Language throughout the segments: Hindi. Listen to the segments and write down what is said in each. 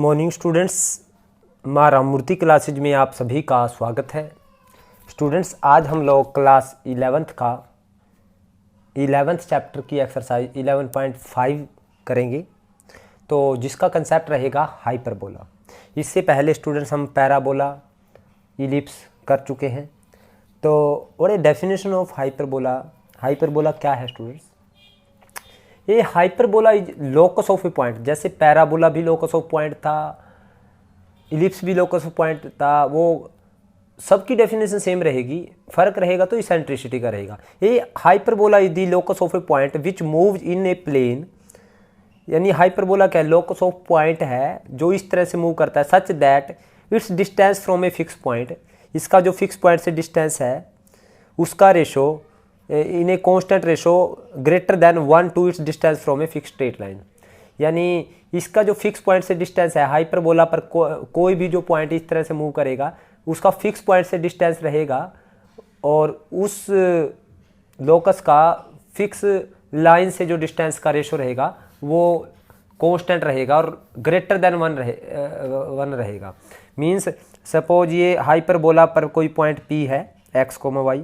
मॉर्निंग स्टूडेंट्स, माँ राममूर्ति क्लासेज में आप सभी का स्वागत है। स्टूडेंट्स, आज हम लोग क्लास 11th चैप्टर की एक्सरसाइज 11.5 करेंगे, तो जिसका कंसेप्ट रहेगा हाइपरबोला। इससे पहले स्टूडेंट्स हम पैराबोला, इलिप्स कर चुके हैं। तो और a definition of hyperbola, hyperbola क्या है स्टूडेंट्स? ये hyperbola is locus of a point. जैसे पैराबोला भी लोकस ऑफ पॉइंट था, इलिप्स भी लोकस ऑफ पॉइंट था, वो सबकी डेफिनेशन सेम रहेगी, फर्क रहेगा तो इसेंट्रिसिटी का रहेगा। ये hyperbola is the locus of a point which moves in a plane. यानी हाइपरबोला क्या है? लोकस ऑफ पॉइंट है जो इस तरह से मूव करता है, such that its distance from a fix point. इसका जो फिक्स पॉइंट से डिस्टेंस है उसका ratio in a constant ratio greater than 1 to its distance from a fix straight line. यानी इसका जो फिक्स पॉइंट से डिस्टेंस है, हाइपरबोला पर कोई भी जो पॉइंट इस तरह से मूव करेगा उसका फिक्स पॉइंट से डिस्टेंस रहेगा और उस लोकस का फिक्स लाइन से जो डिस्टेंस का रेशो रहेगा वो कांस्टेंट रहेगा और ग्रेटर देन 1 रहेगा। मींस सपोज ये हाइपरबोला पर कोई पॉइंट P है x, y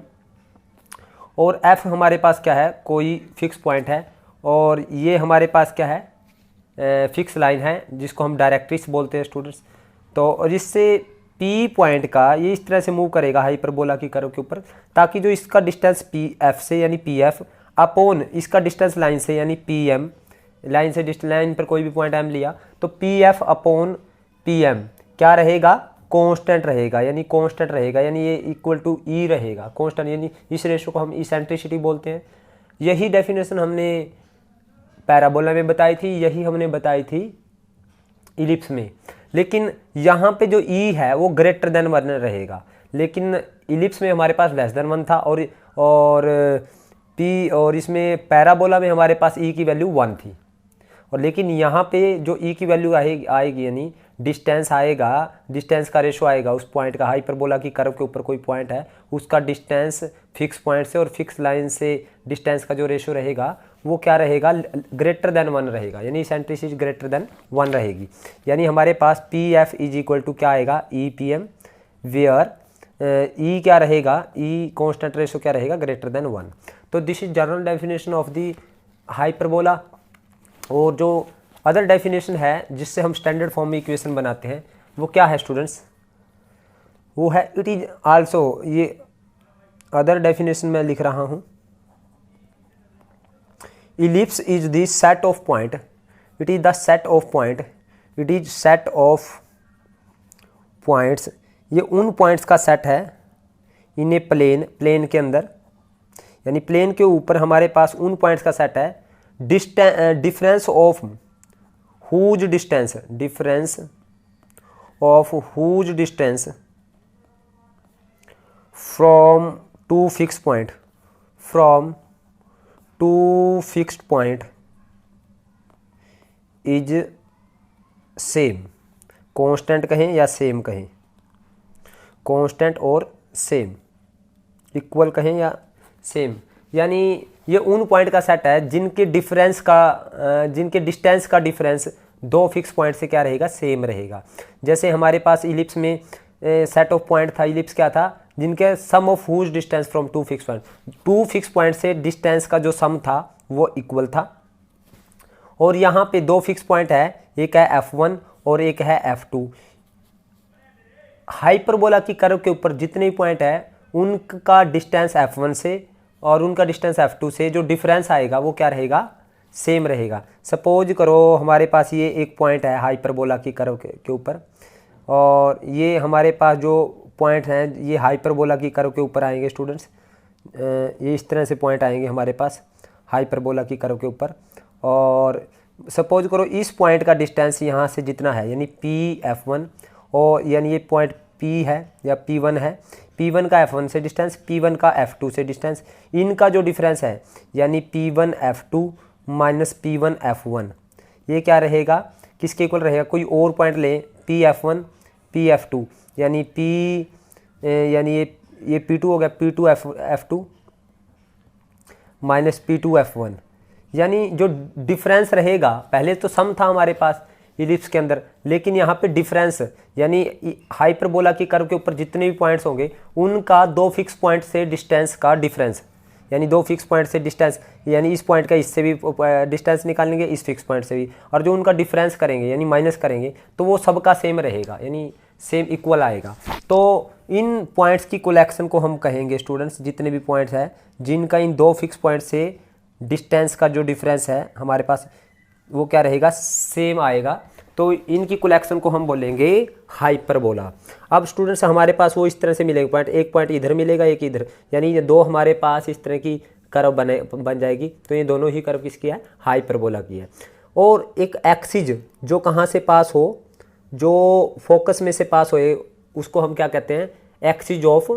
और f हमारे पास क्या है? कोई फिक्स पॉइंट है और ये हमारे पास क्या है? फिक्स लाइन है जिसको हम डायरेक्ट्रिक्स बोलते हैं स्टूडेंट्स। तो और इससे P पॉइंट का ये इस तरह से मूव करेगा हाइपरबोला की कर्व के ऊपर, ताकि जो इसका डिस्टेंस PF से यानी PF अपॉन इसका डिस्टेंस लाइन से यानी PM, लाइन से डिस्टेंस, लाइन पर कोई भी पॉइंट M लिया तो PF अपॉन PM क्या रहेगा? कांस्टेंट रहेगा। यानी कांस्टेंट रहेगा, यानी ये इक्वल टू E रहेगा, कांस्टेंट। यानी इस रेशो को हम इसेंट्रिसिटी बोलते हैं। यही डेफिनेशन हमने पैराबोला में बताई थी, यही हमने बताई थी इलिप्स में। लेकिन यहाँ पे जो E है वो ग्रेटर देन 1 रहेगा, लेकिन इलिप्स में हमारे पास लेस देन 1 था और इसमें पैराबोला में हमारे पास E की वैल्यू 1 थी। और लेकिन यहाँ पे जो E की वैल्यू आएगी यानी डिस्टेंस आएगा, डिस्टेंस का रेशो आएगा उस पॉइंट का। हाइपरबोला की कर्व के ऊपर कोई पॉइंट है, उसका डिस्टेंस फिक्स पॉइंट से और फिक्स लाइन से डिस्टेंस का जो रेशो रहेगा वो क्या रहेगा? ग्रेटर देन 1 रहेगा, यानी इसेंट्रिसिटी ग्रेटर देन 1 रहेगी। यानी हमारे पास PF इज इक्वल टू क्या आएगा? EPM, वेयर E क्या रहेगा? E कांस्टेंट रेशो क्या रहेगा? Greater than 1। तो this is general definition of the hyperbola. और जो अदर डेफिनेशन है जिससे हम स्टैंडर्ड फॉर्म में इक्वेशन बनाते हैं वो क्या है स्टूडेंट्स? वो है इट इज आल्सो, ये अदर डेफिनेशन मैं लिख रहा हूँ। Ellipse is the set of point, it is the set of point, it is set of points. ये उन पॉइंट्स का सेट है इन ए प्लेन, प्लेन के अंदर, यानी प्लेन के ऊपर हमारे पास उन पॉइंट्स का सेट है। Difference of whose distance, difference of whose distance from two fix point, from two fixed point is same. Constant कहें या सेम कहें, कांस्टेंट और सेम, इक्वल कहें या सेम। यानी ये उन पॉइंट का सेट है जिनके डिफरेंस का, जिनके डिस्टेंस का डिफरेंस दो फिक्स पॉइंट से क्या रहेगा? सेम रहेगा। जैसे हमारे पास इलिप्स में सेट ऑफ पॉइंट था, इलिप्स क्या था? जिनके sum of whose distance from two fix point, two fix point से डिस्टेंस का जो सम था वो इक्वल था। और यहाँ पे दो फिक्स पॉइंट है, एक है F1 और एक है F2। हाइपरबोला की कर्व के ऊपर जितने पॉइंट है उनका डिस्टेंस F1 से और उनका डिस्टेंस F2 से जो डिफरेंस आएगा वो क्या रहेगा? सेम रहेगा। सपोज करो हमारे पास ये एक पॉइंट है हाइपरबोला की कर्व के ऊपर, और ये हमारे पास जो पॉइंट हैं ये हाइपरबोला की कर्व के ऊपर आएंगे स्टूडेंट्स। ये इस तरह से पॉइंट आएंगे हमारे पास हाइपरबोला की कर्व के ऊपर। और सपोज करो इस पॉइंट का डिस्टेंस यहाँ से जितना है यानी PF1, और यानी ये पॉइंट P है या P1 है, P1 का F1 से डिस्टेंस, P1 का F2 से डिस्टेंस, इनका जो डिफरेंस है यानी P1 F2 minus P1 F1, ये क्या रहेगा? किसके इक्वल रहेगा? कोई और पॉइंट लें, PF1 PF2, यानी यानी ये P2 हो गया, P2 F2 minus P2 F1। यानी जो डिफरेंस रहेगा, पहले तो सम था हमारे पास, इलिप्स के अंदर, लेकिन यहाँ पे डिफरेंस यानी हाइपरबोला की कर्व के ऊपर जितने भी पॉइंट्स होंगे उनका दो फिक्स पॉइंट से डिस्टेंस का डिफरेंस, यानी दो फिक्स पॉइंट से डिस्टेंस, यानी इस पॉइंट का इससे भी डिस्टेंस निकालेंगे, इस फिक्स पॉइंट से भी, और जो उनका डिफरेंस करेंगे यानी माइनस करेंगे तो वो सबका सेम रहेगा, यानी सेम इक्वल आएगा। तो इन पॉइंट्स की कलेक्शन को हम कहेंगे स्टूडेंट्स, जितने भी पॉइंट्स हैं जिनका इन दो फिक्स पॉइंट से डिस्टेंस का जो डिफरेंस है हमारे पास वो क्या रहेगा, सेम आएगा, तो इनकी कलेक्शन को हम बोलेंगे हाइपरबोला। अब स्टूडेंट्स हमारे पास वो इस तरह से मिलेगा पॉइंट, एक पॉइंट इधर मिलेगा एक इधर, यानी ये दो हमारे पास इस तरह की कर्व बन जाएगी, तो ये दोनों ही कर्व किसकी है, हाइपरबोला की है। और एक एक्सिज जो कहाँ से पास हो, जो फोकस में से पास होए, उसको हम क्या कहते हैं, एक्सिज ऑफ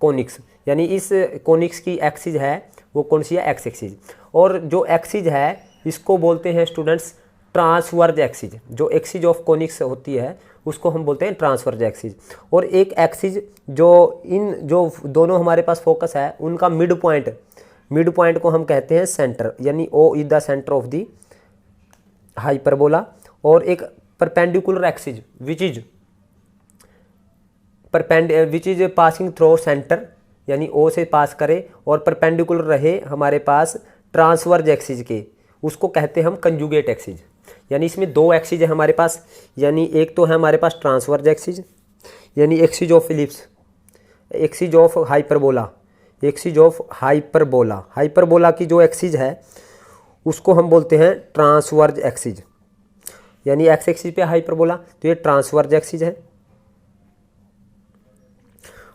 कोनिक्स, यानी इस कोनिक्स की एक्सिज है वो कौन सी है, एक्स एक्सिज। और जो एक्सिज है इसको बोलते हैं स्टूडेंट्स ट्रांसवर्ज एक्सिज, जो एक्सिज ऑफ कोनिक्स होती है उसको हम बोलते हैं ट्रांसवर्ज एक्सिज। और एक एक्सिज जो दोनों हमारे पास फोकस है उनका मिड पॉइंट को हम कहते हैं सेंटर, यानी O is the centre of the hyperbola. और एक perpendicular axis which is passing through centre, यानी ओ से पास करे और परपेंडिकुलर रहे हमारे पास ट्रांसवर्ज एक्सिज के, उसको कहते हैं हम कंजुगेट एक्सिज। यानी इसमें दो एक्सिज है हमारे पास, यानी एक तो है हमारे पास ट्रांसवर्ज एक्सिज, यानी axis of ellipse, axis of hyperbola, hyperbola की जो एक्सिज है उसको हम बोलते हैं ट्रांसवर्ज एक्सिज, यानी एक्स एक्सिज पे हाइपरबोला, तो ये ट्रांसवर्ज एक्सिज है।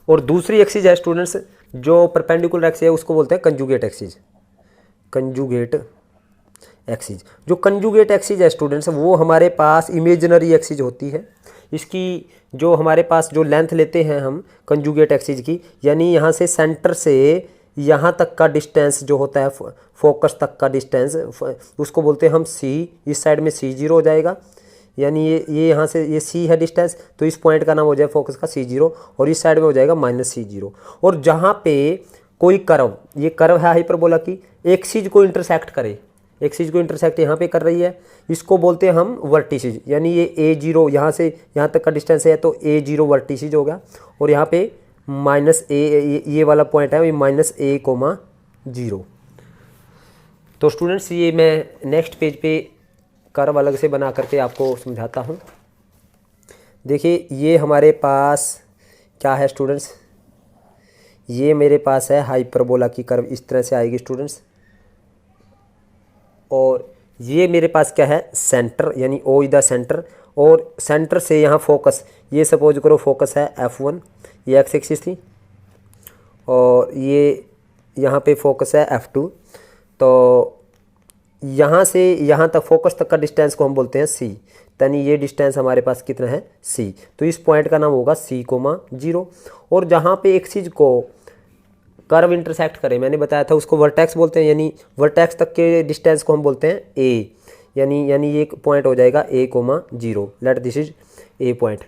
और दूसरी एक्सिज है स्टूडेंट्स जो परपेंडिकुलर एक्सिज है उसको बोलते हैं कंजुगेट एक्सिज। जो कंजुगेट एक्सिज है स्टूडेंट्स वो हमारे पास इमेजिनरी एक्सिज होती है। इसकी जो हमारे पास जो लेंथ लेते हैं हम कंजुगेट एक्सिज की, यानी यहाँ से सेंटर से यहाँ तक का डिस्टेंस जो होता है फोकस तक का डिस्टेंस, उसको बोलते हैं हम सी। इस साइड में C0 हो जाएगा, यानी ये यहाँ से ये C है डिस्टेंस, तो इस पॉइंट का नाम हो जाएगा फोकस का C0, और इस साइड में हो जाएगा -C0। और जहाँ पे कोई कर्व, ये कर्व है हाइपरबोला की, एक्सिज को इंटरसेक्ट करे, एक्सिज को इंटरसेक्ट यहाँ पे कर रही है, इसको बोलते हैं हम वर्टिसिज। यानी ये A0 यहाँ से यहाँ तक का डिस्टेंस है तो A0 वर्टिसिज होगा, और यहाँ पे -A ये वाला पॉइंट है -A,0। तो स्टूडेंट्स ये मैं नेक्स्ट पेज पे कर्व अलग से बना करके आपको समझाता हूँ। देखिए ये हमारे पास क्या है स्टूडेंट्स, ये मेरे पास है हाइपरबोला की कर्व, इस तरह से आएगी स्टूडेंट्स। और ये मेरे पास क्या है, सेंटर, यानी ओ इज द सेंटर, और सेंटर से यहाँ फोकस, ये सपोज करो फोकस है F1, ये एक्स एक्सिस थी, और ये यहाँ पे फोकस है F2। तो यहाँ से यहाँ तक फोकस तक का डिस्टेंस को हम बोलते हैं C, यानी ये डिस्टेंस हमारे पास कितना है C, तो इस पॉइंट का नाम होगा C,0। और जहाँ पे एक्सिस को कर्व इंटरसेक्ट करे, मैंने बताया था उसको वर्टेक्स बोलते हैं, यानी वर्टेक्स तक के डिस्टेंस को हम बोलते हैं A, यानी ये पॉइंट हो जाएगा A,0, let this is A point.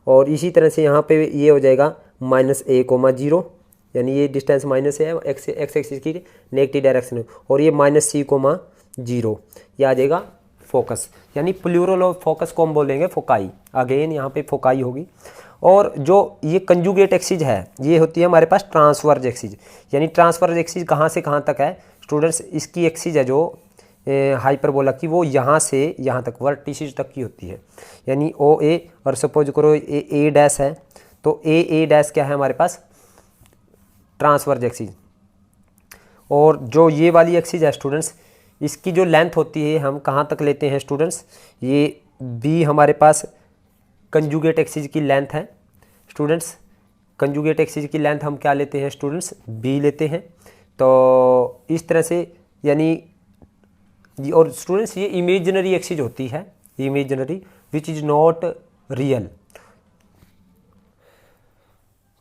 और इसी तरह से यहाँ पे ये हो जाएगा -A,0, यानी ये डिस्टेंस माइनस है एक्स एक्सिस की नेगेटिव डायरेक्शन, और ये -C,0, ये आ जाएगा फोकस, यानी प्लूरल ऑफ फोकस को हम बोलेंगे फोकाई। अगेन यहाँ पे फोकाई होगी। और जो ये कंजुगेट एक्सिज है ये होती है हमारे पास ट्रांसवर्ज एक्सिज, यानी ट्रांसवर्ज एक्सिज कहाँ से कहाँ तक है स्टूडेंट्स, इसकी एक्सिज है जो हाइपरबोला की, वो यहाँ से यहाँ तक वर्टिसिज तक की होती है, यानी OA, और सपोज करो A डैश है, तो A डैश क्या है हमारे पास, ट्रांसवर्ज एक्सिज। और जो ये वाली एक्सिज है स्टूडेंट्स, इसकी जो लेंथ होती है हम कहाँ तक लेते हैं स्टूडेंट्स, ये B हमारे पास कंजुगेट एक्सिज की लेंथ है स्टूडेंट्स। कंजुगेट एक्सिज की लेंथ हम क्या लेते हैं स्टूडेंट्स, B लेते हैं। तो इस तरह से यानी, और स्टूडेंट्स ये इमेजिनरी एक्सिज होती है, imaginary which is not real.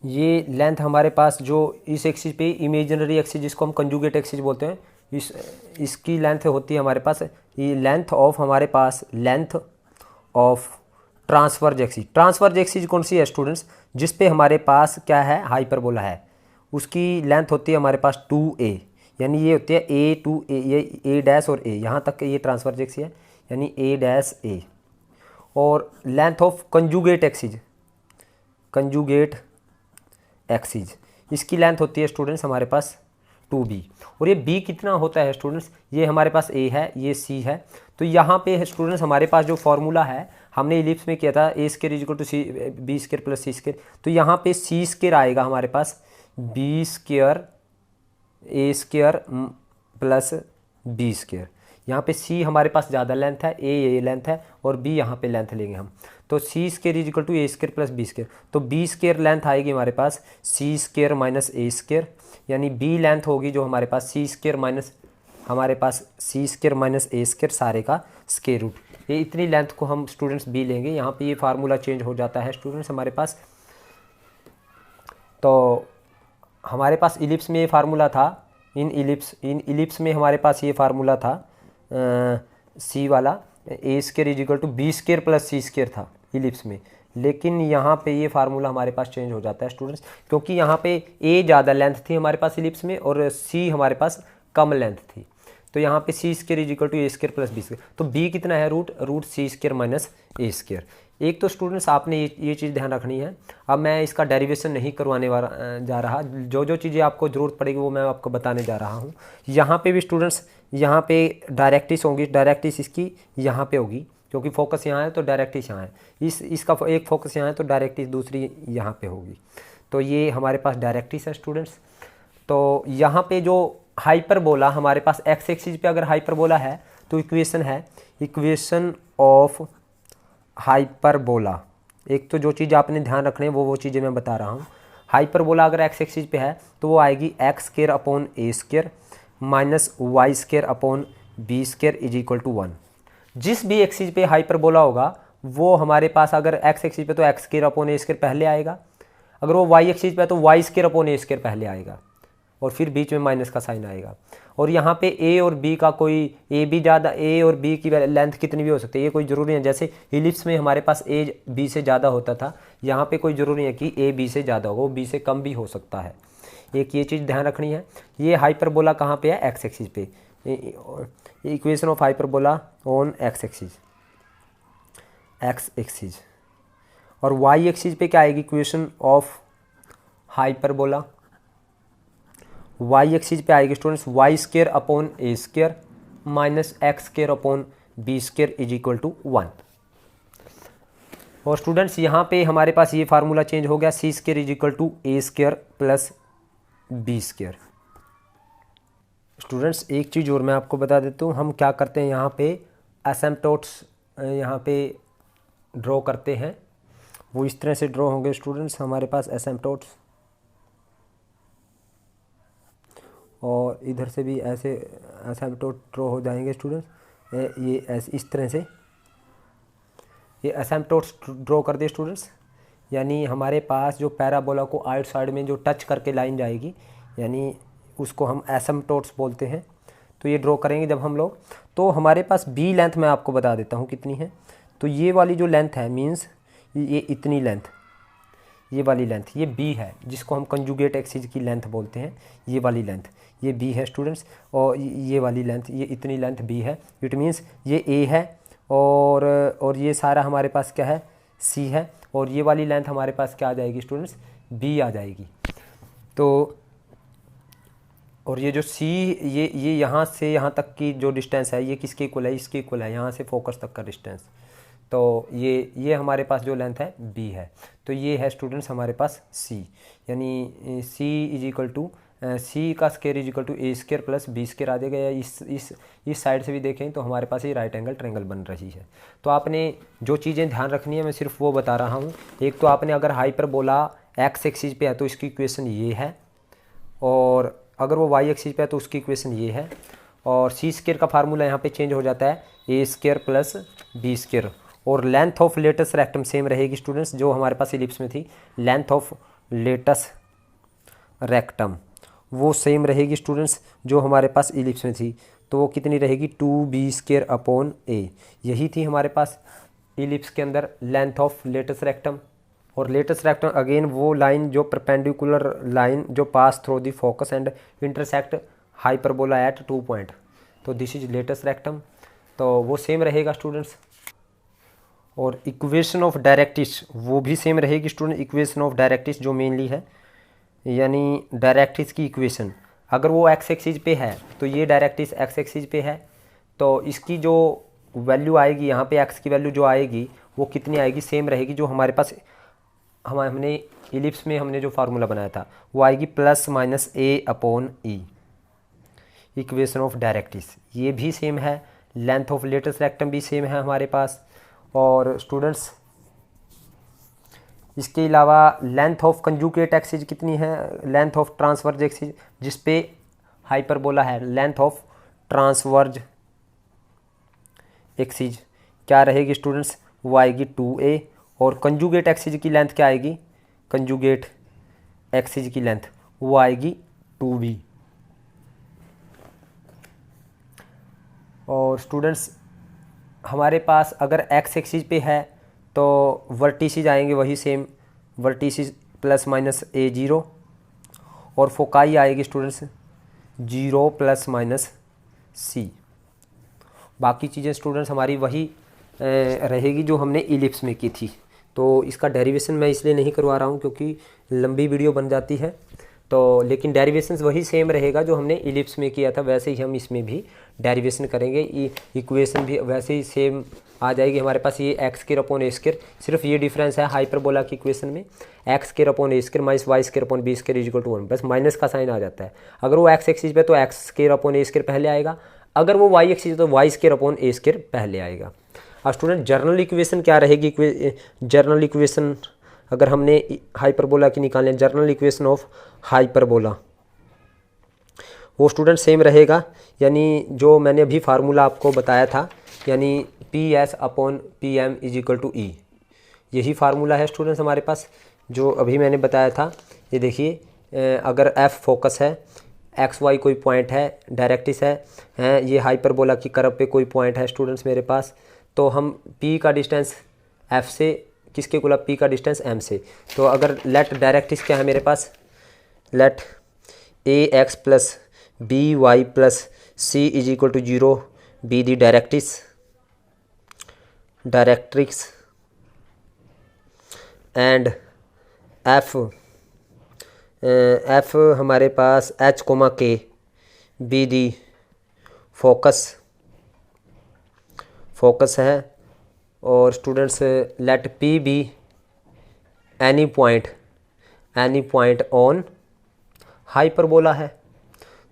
ये लेंथ हमारे पास जो इस एक्सिस पे इमेजिनरी एक्सिस जिसको हम कंजुगेट एक्सिस बोलते हैं, इसकी लेंथ होती है हमारे पास, ये लेंथ ऑफ हमारे पास लेंथ ऑफ ट्रांसवर्ज एक्सिस। ट्रांसवर्ज एक्सिस कौन सी है स्टूडेंट्स, जिस पे हमारे पास क्या है, हाइपरबोला है, उसकी लेंथ होती है हमारे पास 2A, यानी ये होती है A to A, ये A डैश और A, यहाँ तक ये ट्रांसवर्ज एक्सिस है, यानी A डैश A, और लेंथ ऑफ कंजुगेट एक्सिज इसकी लेंथ होती है स्टूडेंट्स हमारे पास 2b। और ये b कितना होता है स्टूडेंट्स, ये हमारे पास a है, ये c है। तो यहाँ पे स्टूडेंट्स हमारे पास जो फॉर्मूला है हमने इलिप्स में किया था a square equal to b square plus c square, तो यहाँ पे c स्क्वायर आएगा हमारे पास b square a square plus b square. यहाँ पे c हमारे पास ज़्यादा लेंथ है, a लेंथ है और b यहाँ पे लेंथ लेंगे हम, तो c square is equal to a square plus b square. तो b स्क्वायर लेंथ आएगी हमारे पास c square minus a square, यानी b लेंथ होगी जो हमारे पास c square minus a square सारे का स्क्वायर रूट। ये इतनी लेंथ को हम स्टूडेंट्स b लेंगे। यहाँ पे ये फार्मूला चेंज हो जाता है स्टूडेंट्स हमारे पास। तो हमारे पास इलिप्स में ये फार्मूला था, इन इलिप्स में हमारे पास ये फार्मूला था सी वाला, a square is equal to b square plus c square था इलिप्स में। लेकिन यहाँ पे ये फार्मूला हमारे पास चेंज हो जाता है स्टूडेंट्स, क्योंकि यहाँ पे ए ज़्यादा लेंथ थी हमारे पास इलिप्स में और सी हमारे पास कम लेंथ थी। तो यहाँ पे c square is equal to a square plus b square. तो बी कितना है, root c square minus a square. एक तो स्टूडेंट्स आपने ये चीज़ ध्यान रखनी है। अब मैं इसका डेरिवेशन नहीं करवाने जा रहा, जो चीज़ें आपको ज़रूरत पड़ेगी वो मैं आपको बताने जा रहा हूँ। यहाँ पे भी स्टूडेंट्स यहाँ पे डायरेक्टिस होंगी, डायरेक्टिस इसकी यहाँ पे होगी, क्योंकि फोकस यहाँ है तो डायरेक्टिस यहाँ है। इसका एक फोकस यहाँ है तो डायरेक्टिस दूसरी यहाँ पे होगी। तो ये हमारे पास डायरेक्टिस है स्टूडेंट्स। तो यहाँ पे जो हाइपरबोला हमारे पास एक्स एक्सिस पे अगर हाइपरबोला है तो इक्वेशन है इक्वेशन ऑफ हाइपरबोला। एक तो जो चीज़ आपने ध्यान रखनी है वो चीज़ें मैं बता रहा हूँ। हाइपरबोला अगर एक्स एक्सिस पे है तो वो आएगी x square upon a square minus y square upon b square is equal to 1। जिस भी एक्सिस पे हाइपरबोला होगा वो हमारे पास, अगर एक्स एक्सिस पे तो x square upon a square पहले आएगा, अगर वो वाई एक्सिस पे है तो y square upon a square पहले आएगा और फिर बीच में माइनस का साइन आएगा। और यहाँ पे ए और बी का कोई ए भी ज़्यादा, ए और बी की लेंथ कितनी भी हो सकती है, ये कोई ज़रूरी है। जैसे इलिप्स में हमारे पास ए बी से ज़्यादा होता था, यहाँ पे कोई ज़रूरी है कि ए बी से ज़्यादा होगा, वो बी से कम भी हो सकता है। एक ये चीज़ ध्यान रखनी है। ये हाइपरबोला कहाँ पे है, एक्स एक्सिस पे। Equation of hyperbola on x axis. और वाई एक्सिस पे क्या आएगी equation of hyperbola, y axis पे आएगी students y square upon a square minus x square upon b square is equal to 1। और स्टूडेंट्स यहाँ पे हमारे पास ये फार्मूला चेंज हो गया, c square is equal to a square plus b square. Students एक चीज़ और मैं आपको बता देता हूँ, हम क्या करते हैं यहाँ पे एसिम्पटोट्स यहाँ पे ड्रॉ करते हैं, वो इस तरह से ड्रॉ होंगे स्टूडेंट्स हमारे पास एसिम्पटोट्स। और इधर से भी ऐसे एसिम्पटोट ड्रॉ हो जाएंगे स्टूडेंट्स, ये ऐसे इस तरह से ये एसिम्पटोट्स ड्रॉ कर दे स्टूडेंट्स। यानी हमारे पास जो पैराबोला को आउट साइड में जो टच करके लाइन जाएगी, यानी उसको हम एसिम्पटोट्स बोलते हैं। तो ये ड्रॉ करेंगे जब हम लोग, तो हमारे पास बी लेंथ मैं आपको बता देता हूँ कितनी है। तो ये वाली जो लेंथ है मीन्स ये इतनी लेंथ, ये वाली लेंथ ये बी है, जिसको हम कंजुगेट एक्सिस की लेंथ बोलते हैं। ये वाली लेंथ ये बी है स्टूडेंट्स, और ये वाली लेंथ ये इतनी लेंथ बी है। इट मीन्स ये ए है और ये सारा हमारे पास क्या है, सी है। और ये वाली लेंथ हमारे पास क्या आ जाएगी स्टूडेंट्स, बी आ जाएगी। तो और ये जो सी ये यहाँ से यहाँ तक की जो डिस्टेंस है ये किसके इक्वल है, इसके इक्वल है, यहाँ से फोकस तक का डिस्टेंस। तो ये हमारे पास जो लेंथ है बी है। तो ये है स्टूडेंट्स हमारे पास सी, यानी c is equal to c का square is equal to a square plus b square आ जाएगा। या इस साइड से भी देखें तो हमारे पास ये राइट एंगल ट्रायंगल बन रही है। तो आपने जो चीज़ें ध्यान रखनी है मैं सिर्फ वो बता रहा हूँ। एक तो आपने अगर हाइपरबोला एक्स एक्सिस पे है तो इसकी इक्वेशन ये है, और अगर वो वाई एक्सिस पे है तो उसकी इक्वेशन ये है। और सी स्क्वायर का फार्मूला यहाँ पे चेंज हो जाता है a square plus b square. और length of latus rectum same रहेगी स्टूडेंट्स, जो हमारे पास इलिप्स में थी। लेंथ ऑफ लेटस रेक्टम वो सेम रहेगी स्टूडेंट्स जो हमारे पास इलिप्स में थी। तो वो कितनी रहेगी, 2b स्क्वायर अपॉन ए। यही थी हमारे पास इलिप्स के अंदर लेंथ ऑफ लेटस रेक्टम। और लेटस रेक्टम अगेन वो लाइन जो परपेंडिकुलर लाइन जो pass through the focus and intersect hyperbola at 2 point. तो दिस इज लेटस रेक्टम। तो वो सेम रहेगा स्टूडेंट्स। और इक्वेशन ऑफ डायरेक्ट्रिक्स वो भी सेम रहेगी स्टूडेंट। इक्वेशन ऑफ डायरेक्ट्रिक्स जो मेनली है, यानी डायरेक्ट्रिक्स की इक्वेशन, अगर वो एक्स एक्सिस पे है तो ये डायरेक्ट्रिक्स एक्स एक्सिस पे है, तो इसकी जो वैल्यू आएगी यहाँ पे एक्स की वैल्यू जो आएगी वो कितनी आएगी, सेम रहेगी जो हमारे पास हमने इलिप्स में हमने जो फार्मूला बनाया था वो आएगी plus minus A upon E. Equation of directrix ये भी सेम है, लेंथ ऑफ लेटेस्ट रेक्टम भी सेम है हमारे पास। और स्टूडेंट्स इसके अलावा लेंथ ऑफ कंजुगेट एक्सिस कितनी है, लेंथ ऑफ ट्रांसवर्ज एक्सिस जिस पे हाइपरबोला है, लेंथ ऑफ ट्रांसवर्ज एक्सिस क्या रहेगी स्टूडेंट्स, वो आएगी 2a। और कंजुगेट एक्सिस की लेंथ क्या आएगी, कंजुगेट एक्सिस की लेंथ वो आएगी 2b। और स्टूडेंट्स हमारे पास अगर एक्स एक्सिस पे है तो वर्टिसेस आएंगे वही same, vertices plus minus a0, और फोकाई आएगी स्टूडेंट्स 0 प्लस माइनस c। बाकी चीज़ें स्टूडेंट्स हमारी वही रहेगी जो हमने इलिप्स में की थी। तो इसका डेरिवेशन मैं इसलिए नहीं करवा रहा हूँ क्योंकि लंबी वीडियो बन जाती है, तो लेकिन डेरिवेशंस वही सेम रहेगा जो हमने इलिप्स में किया था, वैसे ही हम इसमें भी डेरिवेशन करेंगे। इक्वेशन भी वैसे ही सेम आ जाएगी हमारे पास, ये x square upon a square, सिर्फ ये डिफरेंस है हाइपरबोला की इक्वेशन में, x square upon a square minus y square upon b square equal to 1, बस माइनस का साइन आ जाता है। अगर वो एक्स एक्सिस पे तो x square upon a square पहले आएगा, अगर वो वाई एक्सिस तो y square upon a square पहले आएगा। अब स्टूडेंट जर्नल इक्वेशन क्या रहेगी, जर्नल इक्वेशन अगर हमने हाइपरबोला की निकालें, जर्नल इक्वेशन ऑफ हाइपरबोला वो स्टूडेंट सेम रहेगा, यानी जो मैंने अभी फार्मूला आपको बताया था, यानी p s upon p m is equal to e, यही फार्मूला है स्टूडेंट्स हमारे पास जो अभी मैंने बताया था। ये देखिए अगर एफ फोकस है, एक्स वाई कोई पॉइंट है, डायरेक्ट्रिक्स है, ये हाइपरबोला की कर्व पे कोई पॉइंट है स्टूडेंट्स मेरे पास, तो हम पी का डिस्टेंस एफ से किसके इक्वल, पी का डिस्टेंस एम से। तो अगर लेट डायरेक्ट्रिक्स क्या है मेरे पास, let a x plus b y plus c is equal to 0 be the directrix and f हमारे पास h comma k be the focus है। और students let p be any point on hyperbola है।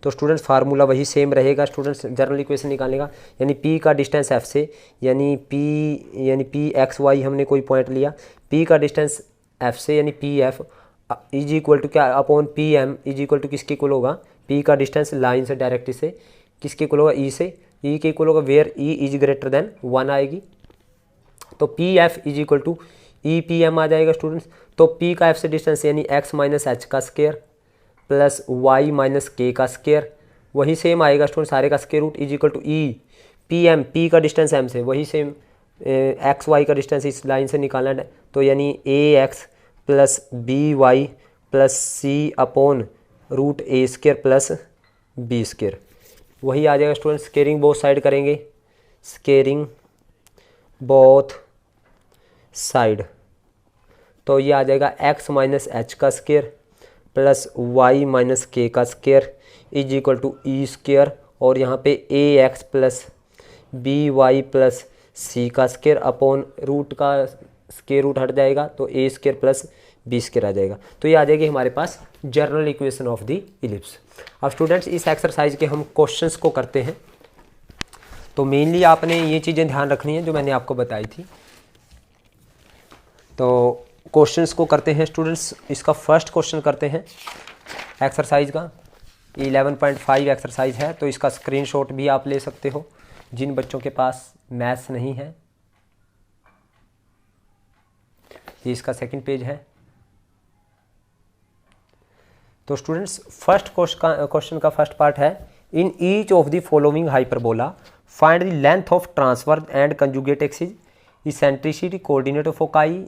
तो स्टूडेंट्स फार्मूला वही सेम रहेगा स्टूडेंट्स जनरल इक्वेशन निकालने का, यानी पी का डिस्टेंस एफ से, यानी पी एक्स वाई हमने कोई पॉइंट लिया, पी का डिस्टेंस एफ से यानी p f is equal to क्या, upon p m is equal to किसके इक्वल होगा, पी का डिस्टेंस लाइन से डायरेक्ट से किसके इक्वल होगा, ई से, ई के इक्वल होगा where e is greater than 1 आएगी। तो p f is equal to e p m आ जाएगा स्टूडेंट्स। तो पी का एफ से डिस्टेंस यानी एक्स माइनस एच का square plus y minus k का स्क्वायर, वही सेम आएगा स्टूडेंट सारे का square root is equal to e p m, p का डिस्टेंस एम से, वही सेम एक्स वाई का डिस्टेंस इस लाइन से निकालना है, तो यानी a x plus b y plus c upon root a square plus b square, वही आ जाएगा स्टूडेंट। स्केयरिंग बोथ साइड करेंगे, स्केयरिंग बोथ साइड, तो ये आ जाएगा एक्स माइनस एच का square plus y minus k का square is equal to e square, और यहाँ पे a x plus b y plus c का स्क्वायर अपॉन रूट का स्क्वायर रूट हट जाएगा तो a square plus b square आ जाएगा। तो ये आ जाएगी हमारे पास general equation of the ellipse. अब स्टूडेंट्स इस एक्सरसाइज के हम क्वेश्चंस को करते हैं, तो मेनली आपने ये चीज़ें ध्यान रखनी है जो मैंने आपको बताई थी। तो क्वेश्चंस को करते हैं स्टूडेंट्स। इसका फर्स्ट क्वेश्चन करते हैं एक्सरसाइज का, 11.5 एक्सरसाइज है, तो इसका स्क्रीनशॉट भी आप ले सकते हो जिन बच्चों के पास मैथ्स नहीं है। ये इसका सेकंड पेज है। तो स्टूडेंट्स फर्स्ट क्वेश्चन का फर्स्ट पार्ट है, in each of the following hyperbola find the length of transverse and conjugate axis, eccentricity, coordinate of foci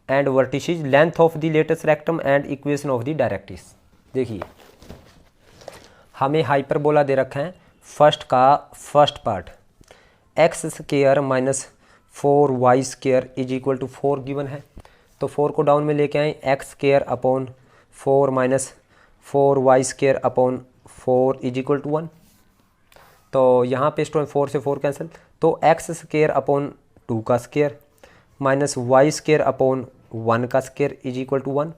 and vertices, length of the latest rectum and equation of the directrix. देखिए हमें हाइपरबोला दे रखा है, फर्स्ट का first part x square minus 4y² is equal to 4 given है, तो 4 को डाउन में लेके आए, x² upon 4 minus 4y² upon 4 is equal to 1। तो यहाँ पे स्टूडेंट 4 से 4 कैंसिल, तो x² अपॉन 2 का स्क्वायर माइनस y² अपॉन 1 का स्क्वायर इज इक्वल टू 1।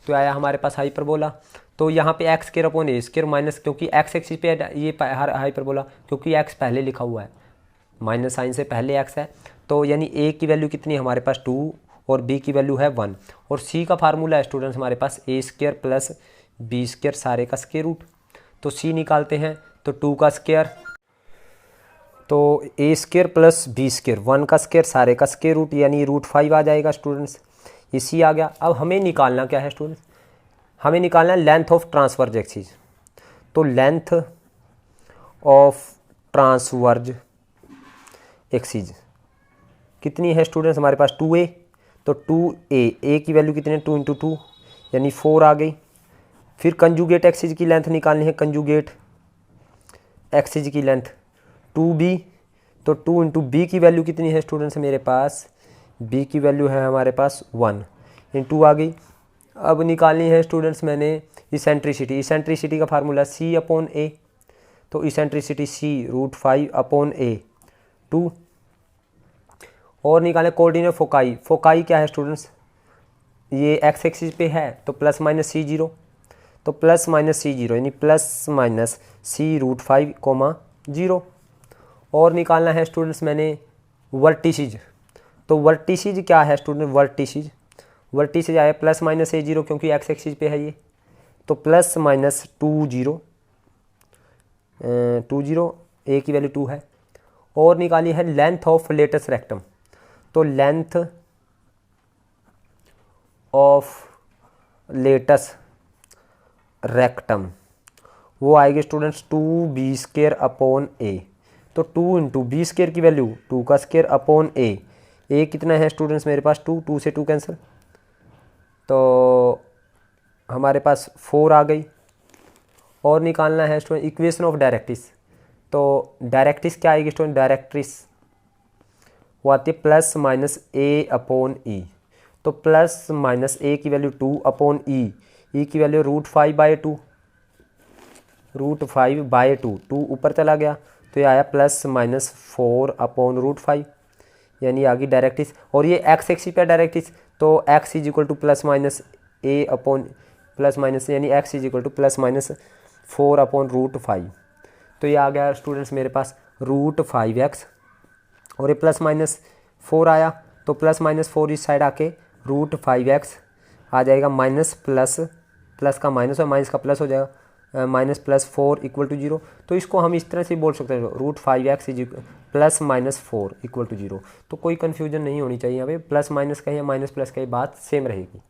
तो आया हमारे पास हाइपरबोला। तो यहाँ पे x² अपॉन a² माइनस, क्योंकि x एक्सिस पे ये हाइपरबोला, क्योंकि x पहले लिखा हुआ है, माइनस साइन से पहले x है, तो यानी a की वैल्यू कितनी है हमारे पास 2 और b की वैल्यू है 1, और c का फार्मूला है स्टूडेंट्स हमारे पास a² प्लस b² सारे का स्क्वायर रूट। तो c निकालते हैं तो 2 का स्क्वायर, तो a² प्लस b², 1 का स्क्वायर सारे का स्क्वायर रूट, यानी √5 आ जाएगा स्टूडेंट्स। ये c आ गया। अब हमें निकालना क्या है स्टूडेंट्स, हमें निकालना है लेंथ ऑफ ट्रांसवर्ज एक्सिस। तो लेंथ ऑफ ट्रांसवर्ज एक्सिस कितनी है स्टूडेंट्स हमारे पास 2a, तो 2a की वैल्यू कितनी है 2 × 2 यानी 4 आ गई। फिर कंजुगेट एक्सिस की लेंथ निकालनी है, कंजुगेट एक्सिस की लेंथ 2b, तो 2 × b की वैल्यू कितनी है स्टूडेंट्स मेरे पास, b की वैल्यू है हमारे पास 1 × आ गई। अब निकालनी है स्टूडेंट्स मैंने इसेंट्रिसिटी, इसेंट्रिसिटी का फार्मूला c अपॉन a, तो इसेंट्रिसिटी c √5 अपॉन a 2। और निकालें कोऑर्डिनेट फोकाई, फोकाई क्या है स्टूडेंट्स, ये x एक्सिस पे है तो प्लस माइनस c0, तो प्लस माइनस c0 यानी प्लस माइनस c √5, 0। और निकालना है स्टूडेंट्स मैंने वर्टिसिज, तो वर्टिसिज क्या है स्टूडेंट, वर्टिसिज वर्टिसिज आया प्लस माइनस a0 क्योंकि x एक्सिस पे है ये, तो प्लस माइनस 20 a की वैल्यू 2 है। और निकाली है लेंथ ऑफ लेटस रेक्टम, तो लेंथ ऑफ लेटस रेक्टम वो आएगी स्टूडेंट्स 2b² अपॉन a, तो 2 × b² की वैल्यू 2 का स्क्वायर अपॉन a कितना है स्टूडेंट्स मेरे पास 2 से 2 कैंसिल, तो हमारे पास 4 आ गई। और निकालना है स्टूडेंट इक्वेशन ऑफ डायरेक्ट्रिक्स, तो डायरेक्ट्रिक्स क्या आएगी स्टूडेंट, डायरेक्ट्रिक्स वो आती है plus minus a upon e, तो प्लस माइनस a की वैल्यू 2 अपॉन e की वैल्यू √5/2, √5/2, 2 ऊपर चला गया तो ये आया प्लस माइनस 4 अपॉन √5, यानी आ गई डायरेक्ट्रिक्स। और ये x एक्सिस पे डायरेक्ट्रिक्स, तो x is equal to plus minus a upon plus minus, यानी x is equal to plus minus 4 upon √5, तो ये आ गया स्टूडेंट्स मेरे पास √5x, और ये प्लस माइनस 4 आया, तो प्लस माइनस 4 इस साइड आके √5x आ जाएगा, माइनस प्लस का माइनस और माइनस का प्लस हो जाएगा, माइनस प्लस 4 इक्वल टू 0। तो इसको हम इस तरह से बोल सकते हैं √5x is plus minus 4 equal to 0। तो कोई कन्फ्यूजन नहीं होनी चाहिए, यहाँ पे प्लस माइनस का या माइनस प्लस का बात सेम रहेगी।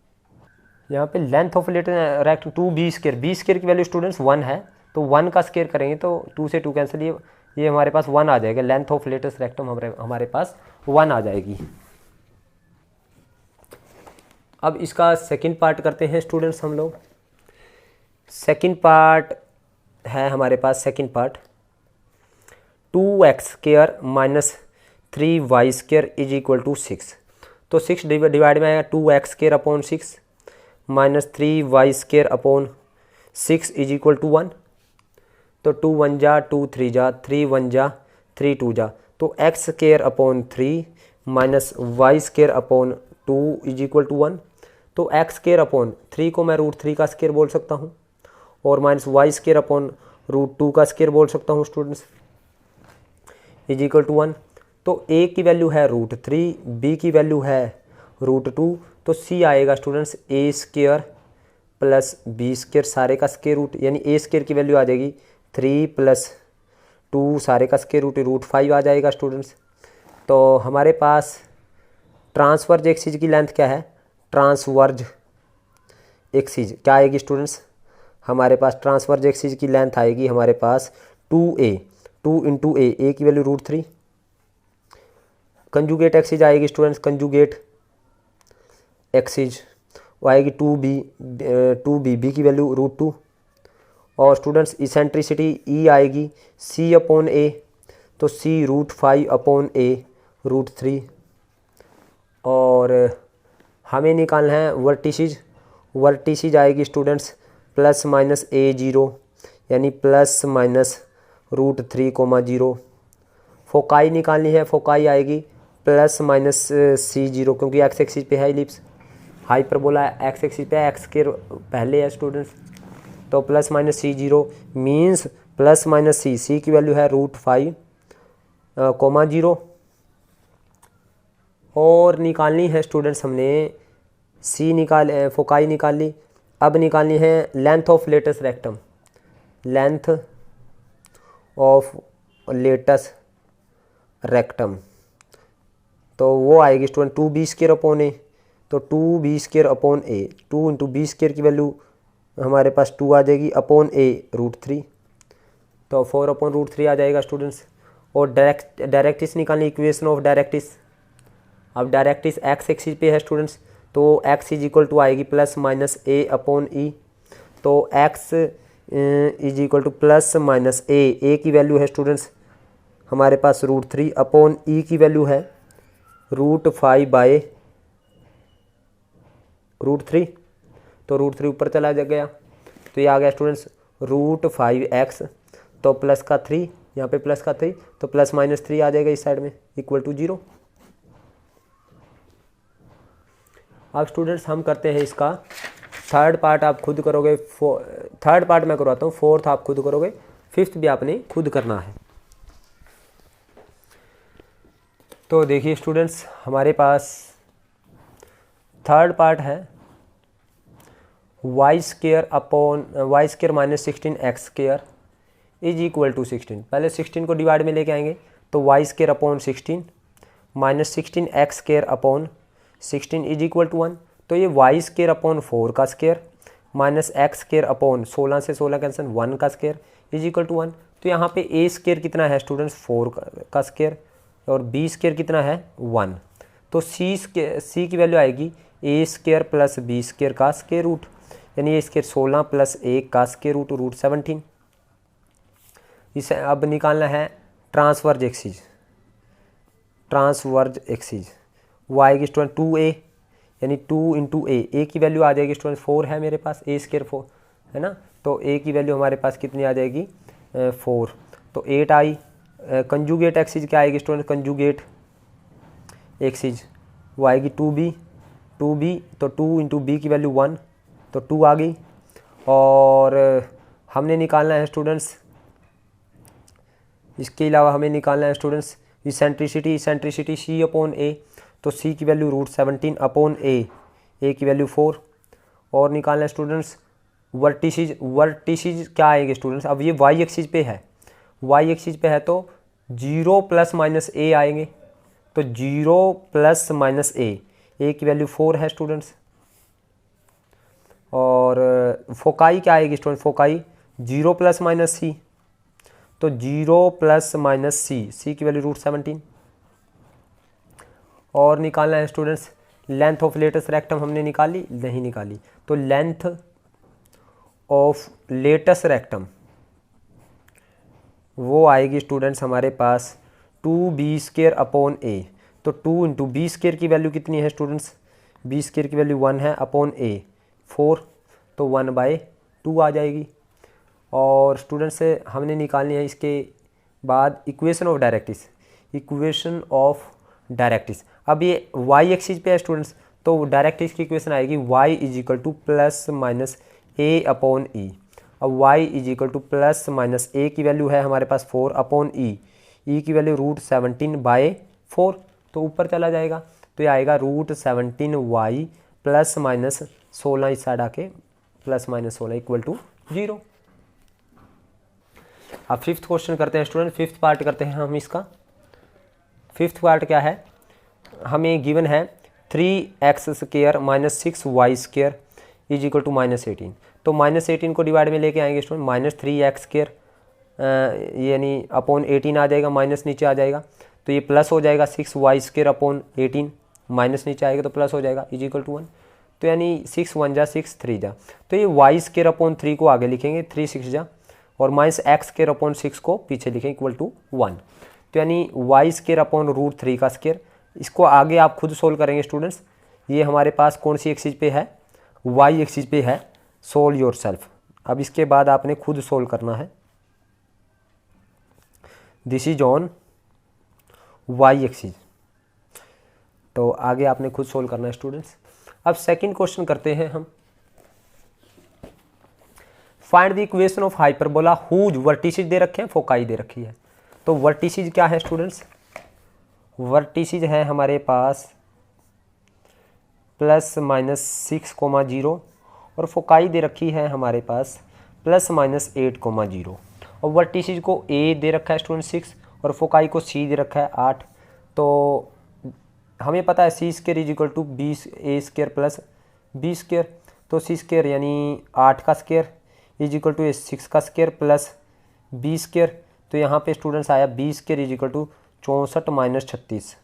यहाँ पे length of letter rect 2b², b² की वैल्यू स्टूडेंट्स 1 है, तो 1 का स्क्वायर करेंगे तो 2 से 2 कैंसिल, ये हमारे पास 1 आ जाएगा, लेंथ ऑफ लेटेस्ट रेक्टम हमारे पास 1 आ जाएगी। अब इसका सेकंड पार्ट करते हैं स्टूडेंट्स हम लोग। सेकंड पार्ट है हमारे पास, second part 2x² minus 3y² is equal to 6, तो 6 डिवाइड में आएगा 2x² upon 6 minus 3y² upon 6 is equal to 1, तो 2 1 जा 2 3 जा 3 1 जा 3 2 जा, तो x² upon 3 minus y² upon 2 is equal to 1, तो x² अपॉन 3 को मैं √3 का स्क्वायर बोल सकता हूँ, और माइनस y² अपॉन √2 का स्क्वायर बोल सकता हूँ स्टूडेंट्स, इज इक्वल टू 1। तो a की वैल्यू है √3, b की वैल्यू है √2, तो c आएगा स्टूडेंट्स a² प्लस b² सारे का स्क्वायर रूट, यानी a² की वैल्यू आ जाएगी 3 प्लस 2 सारे का स्क्वायर रूट √5 आ जाएगा स्टूडेंट्स। तो हमारे पास ट्रांसवर्ज एक्सिस की लेंथ क्या है, ट्रांसवर्ज एक्सिस क्या आएगी स्टूडेंट्स, हमारे पास ट्रांसवर्ज एक्सिस की लेंथ आएगी हमारे पास 2a, 2 × a की वैल्यू √3। कंजुगेट एक्सिस आएगी स्टूडेंट्स, कंजुगेट एक्सिस वो आएगी 2b, b की वैल्यू √2। और स्टूडेंट्स इसेंट्रिसिटी e आएगी c अपॉन a, तो c √5 अपॉन a √3। और हमें निकालना है वर्टिसीज। वर्टिसीज आएगी स्टूडेंट्स प्लस माइनस a0 यानी प्लस माइनस √3,0। फोकाई निकालनी है, फोकाई आएगी प्लस माइनस c0 क्योंकि एक्स एक्सिस पे है इलिप्स, हाइपरबोला एक्स एक्सिस पे एक्स के पहले है स्टूडेंट्स, तो plus minus c0 means plus minus c की वैल्यू है √5,0 और निकालनी है स्टूडेंट्स हमने फोकाई निकाल ली। अब निकालनी है length of latus rectum, length of latus rectum, तो वो आएगी स्टूडेंट 2b² a, तो 2b² a, 2 इंटू b² की वैल्यू हमारे पास 2 आ जाएगी अपॉन a √3, तो 4/√3 आ जाएगा स्टूडेंट्स। और डायरेक्टिस निकालनी, इक्वेशन ऑफ डायरेक्टिस। अब डायरेक्टिस एक्स एक्सिस पे है स्टूडेंट्स, तो x इज इक्वल टू आएगी प्लस माइनस a/e, तो x is equal to plus minus a की वैल्यू है स्टूडेंट्स हमारे पास √3 अपॉन e की वैल्यू है √5/√3, तो √3 ऊपर चला गया, तो ये आ गया स्टूडेंट्स √5x, तो प्लस का 3 यहाँ पे प्लस का 3, तो प्लस माइनस 3 आ जाएगा इस साइड में इक्वल टू 0। अब स्टूडेंट्स हम करते हैं इसका थर्ड पार्ट, आप खुद करोगे, थर्ड पार्ट मैं करवाता हूँ, फोर्थ आप खुद करोगे, फिफ्थ भी आपने खुद करना है। तो देखिए स्टूडेंट्स हमारे पास थर्ड पार्ट है y² minus 16x² is equal to 16। पहले 16 को डिवाइड में लेके आएंगे, तो y² minus 16x² upon 16 is equal to 1, तो ये y² का स्क्वायर माइनस x² अपॉन 16 से 16 कैंसिल 1 का स्क्वायर इज इक्वल टू 1, तो यहाँ पे a² कितना है स्टूडेंट्स 4 का स्क्वायर और b² कितना है 1, तो c की वैल्यू आएगी a² प्लस b² का स्क्वायर रूट, यानी ये स्क्वायर 16 प्लस 1 का स्क्वायर रूट √17। इसे अब निकालना है ट्रांसवर्ज एक्सिस, वो आएगी स्टूडेंट 2a यानी 2 इंटू a की वैल्यू आ जाएगी स्टूडेंट 4 है मेरे पास, a² 4 है ना, तो a की वैल्यू हमारे पास कितनी आ जाएगी 4, तो 8 आई। कंजुगेट एक्सिस क्या आएगी स्टूडेंट, कंजुगेट एक्सिस वो आएगी 2b, तो 2 इंटू b की वैल्यू 1, तो 2 आ गई। और हमने निकालना है स्टूडेंट्स, इसके अलावा हमें निकालना है स्टूडेंट्स इसेंट्रिसिटी c/a, तो c की वैल्यू √17 अपॉन a की वैल्यू 4, और निकालना है स्टूडेंट्स वर्टिसीज क्या आएंगे स्टूडेंट्स, अब ये y एक्सिस पे है, तो 0 प्लस माइनस a आएंगे, तो 0 प्लस माइनस a की वैल्यू 4 है स्टूडेंट्स। और फोकाई क्या आएगी student, foci 0 plus minus c, तो 0 प्लस माइनस c की वैल्यू √17। और निकालना है students length of latus rectum, हमने निकाली नहीं निकाली, तो लेंथ ऑफ लेटस रेक्टम वो आएगी स्टूडेंट्स हमारे पास 2b² अपॉन a, तो 2 इंटू b² की वैल्यू कितनी है स्टूडेंट्स, b² की वैल्यू 1 है अपॉन a 4, तो 1/2 आ जाएगी। और स्टूडेंट्स से हमने निकालनी है इसके बाद इक्वेशन ऑफ डायरेक्टिस। अब ये y एक्सिस पे है स्टूडेंट्स, तो डायरेक्टिस की इक्वेशन आएगी y is equal to plus minus a upon e। अब y is equal to plus minus a की वैल्यू है हमारे पास 4 अपॉन e की वैल्यू √17/4, तो ऊपर चला जाएगा, तो ये आएगा √17y प्लस माइनस 16 इस साइड आके प्लस माइनस 16 इक्वल टू 0। अब फिफ्थ क्वेश्चन करते हैं स्टूडेंट, फिफ्थ पार्ट करते हैं हम इसका। फिफ्थ पार्ट क्या है, हमें गिवन है 3x² minus 6y² is equal to -18, तो -18 को डिवाइड में लेके आएंगे स्टूडेंट, -3x² यानी अपॉन 18 आ जाएगा, माइनस नीचे आ जाएगा, तो ये प्लस हो जाएगा 6y² अपॉन 18, माइनस नीचे आएगा तो प्लस हो जाएगा इज इक्वल टू 1, तो यानी 6 1 जा 6 3 जा, तो ये y² अपॉन 3 को आगे लिखेंगे 3 6 जा, और माइनस x² अपॉन 6 को पीछे लिखें इक्वल टू 1, तो यानी y² अपॉन √3 का स्क्वायर इसको आगे आप खुद सोल्व करेंगे स्टूडेंट्स। ये हमारे पास कौन सी एक्सिस पे है, वाई एक्सिस पे है। Solve yourself. अब इसके बाद आपने खुद सोल्व करना है। This is on y axis, तो आगे आपने खुद सोल्व करना है स्टूडेंट्स। अब सेकंड क्वेश्चन करते हैं हम। Find the equation of hyperbola whose vertices दे रखे हैं, फोकाई दे रखी है। तो वर्टिसेज क्या है स्टूडेंट्स, वर्टिसेज है हमारे पास +-6,0 और फोकाई दे रखी है हमारे पास +-8,0। और वर्टिसेज को ए दे रखा है स्टूडेंट 6 और फोकाई को सी दे रखा है 8। तो हमें पता है c square is equal to A² plus B²। तो सी स्क्वायर यानी 8 का स्क्वायर इजिकल टू 6 का स्क्वायर प्लस B²। तो यहाँ पे स्टूडेंट्स आया B² इजिकल टू 64 - 36।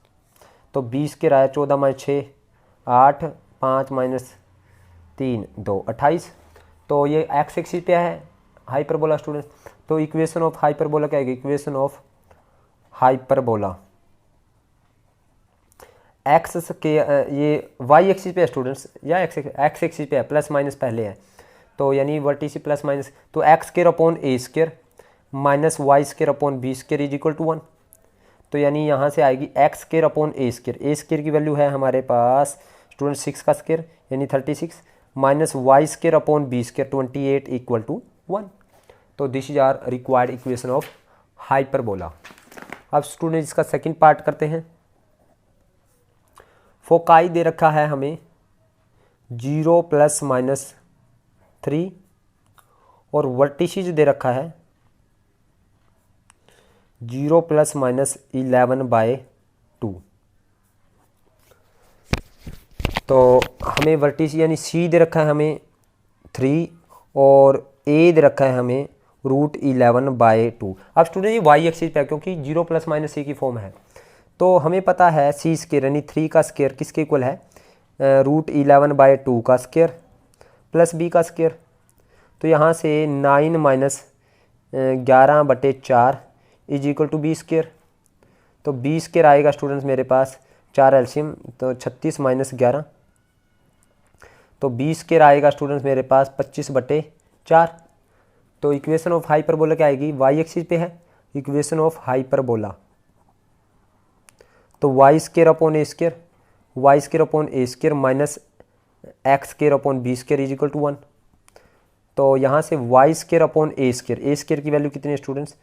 तो B² आया 14 - 6 8 5 - 3 2 28। तो ये एक्स एक्सिस पे है हाइपरबोला स्टूडेंट्स। तो इक्वेशन ऑफ हाइपरबोला क्या है, इक्वेशन ऑफ हाइपरबोला एक्स के ये वाई एक्सिस पे है स्टूडेंट्स या एक्स एक्सिस पे है, प्लस माइनस पहले है। तो यानी वर्टिसी प्लस माइनस, तो x² / A² - y² / B² is equal to 1। तो यानी यहाँ से आएगी x² / A²। की वैल्यू है हमारे पास स्टूडेंट 6 का स्क्वायर यानी 36 - y² / B² 28 इक्वल टू 1। तो this is our required equation of hyperbola. अब स्टूडेंट इसका सेकंड पार्ट करते हैं। फोकाई दे रखा है हमें 0 ± 3 और वर्टिसेज दे रखा है 0 ± 11/2। तो हमें वर्टिस यानी सी दे रखा है हमें 3 और ए दे रखा है हमें √11/2। अब स्टूडेंट ये वाई एक्सिस पे है क्योंकि 0 ± सी की फॉर्म है। तो हमें पता है सी स्क्वायर यानी 3 का स्क्वायर किसके इक्वल है, √11/2 का स्क्वायर प्लस बी का स्क्वायर। तो यहाँ से 9 - 11/4 इज इक्वल टू B²। तो B² आएगा स्टूडेंट्स मेरे पास 4 एलसीएम तो 36 - 11। तो B² आएगा स्टूडेंट्स मेरे पास 25/4। तो इक्वेशन ऑफ हाइपरबोला क्या आएगी, वाई एक्सिस पे है इक्वेशन ऑफ हाइपरबोला। तो y² / A² y² - x² / B² is equal to 1। तो यहाँ से y² / A² की वैल्यू कितनी है स्टूडेंट्स,